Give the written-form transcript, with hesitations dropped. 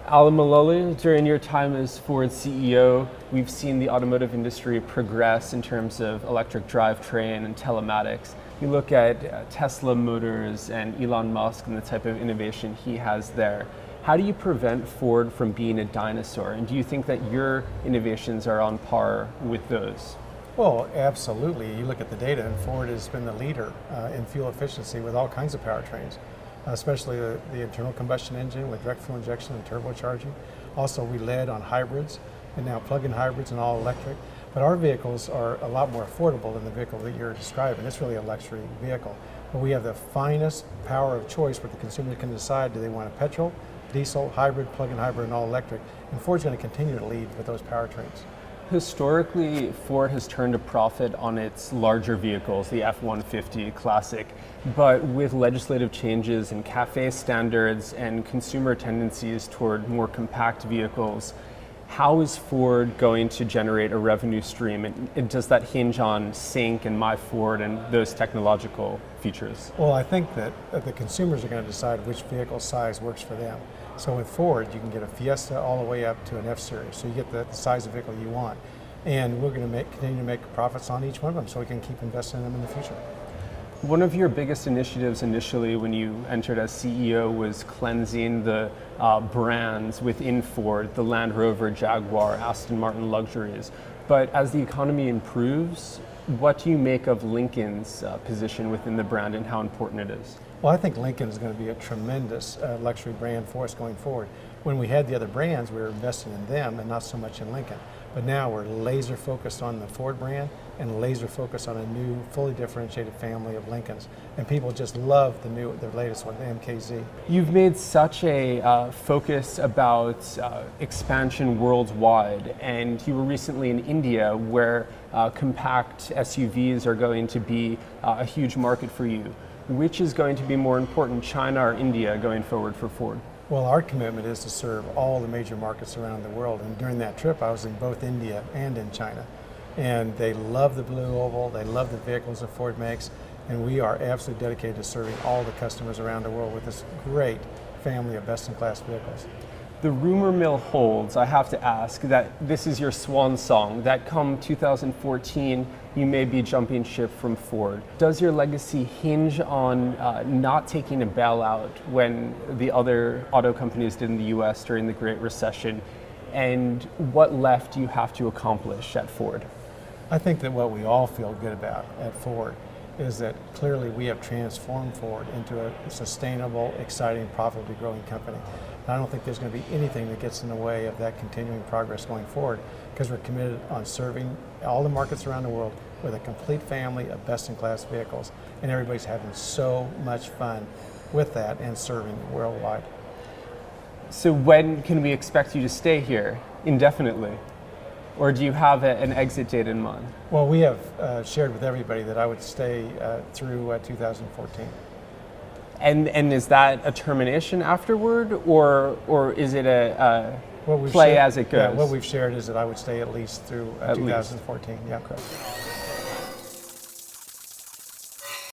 Alan Mulally, during your time as Ford CEO, we've seen the automotive industry progress in terms of electric drivetrain and telematics. You look at Tesla Motors and Elon Musk and the type of innovation he has there. How do you prevent Ford from being a dinosaur? And do you think that your innovations are on par with those? Well, absolutely. You look at the data, and Ford has been the leader in fuel efficiency with all kinds of powertrains, especially the internal combustion engine with direct fuel injection and turbocharging. Also, we led on hybrids, and now plug-in hybrids and all electric. But our vehicles are a lot more affordable than the vehicle that you're describing. It's really a luxury vehicle. But we have the finest power of choice where the consumer can decide, do they want a petrol, diesel, hybrid, plug-in hybrid, and all electric. And Ford's going to continue to lead with those powertrains. Historically, Ford has turned a profit on its larger vehicles, the F-150 Classic, but with legislative changes in CAFE standards and consumer tendencies toward more compact vehicles, how is Ford going to generate a revenue stream? And does that hinge on Sync and My Ford and those technological features? Well, I think that the consumers are going to decide which vehicle size works for them. So with Ford, you can get a Fiesta all the way up to an F-Series. So you get the size of vehicle you want. And we're going to continue to make profits on each one of them so we can keep investing in them in the future. One of your biggest initiatives initially when you entered as CEO was cleansing the brands within Ford, the Land Rover, Jaguar, Aston Martin luxuries. But as the economy improves, what do you make of Lincoln's position within the brand and how important it is? Well, I think Lincoln is going to be a tremendous luxury brand for us going forward. When we had the other brands, we were investing in them and not so much in Lincoln. But now we're laser focused on the Ford brand and laser focused on a new, fully differentiated family of Lincolns. And people just love the latest one, the MKZ. You've made such a focus about expansion worldwide, and you were recently in India where compact SUVs are going to be a huge market for you. Which is going to be more important, China or India, going forward for Ford? Well, our commitment is to serve all the major markets around the world. And during that trip, I was in both India and in China. And they love the blue oval, they love the vehicles that Ford makes, and we are absolutely dedicated to serving all the customers around the world with this great family of best-in-class vehicles. The rumor mill holds, I have to ask, that this is your swan song, that come 2014, you may be jumping ship from Ford. Does your legacy hinge on not taking a bailout when the other auto companies did in the US during the Great Recession? And what left do you have to accomplish at Ford? I think that what we all feel good about at Ford is that clearly we have transformed Ford into a sustainable, exciting, profitably growing company. And I don't think there's going to be anything that gets in the way of that continuing progress going forward, because we're committed on serving all the markets around the world with a complete family of best-in-class vehicles. And everybody's having so much fun with that and serving worldwide. So when can we expect you to stay here indefinitely? Or do you have an exit date in mind? Well, we have shared with everybody that I would stay through 2014. And is that a termination afterward, or is it a play shared, as it goes? Yeah, what we've shared is that I would stay at least through 2014. Yeah, correct.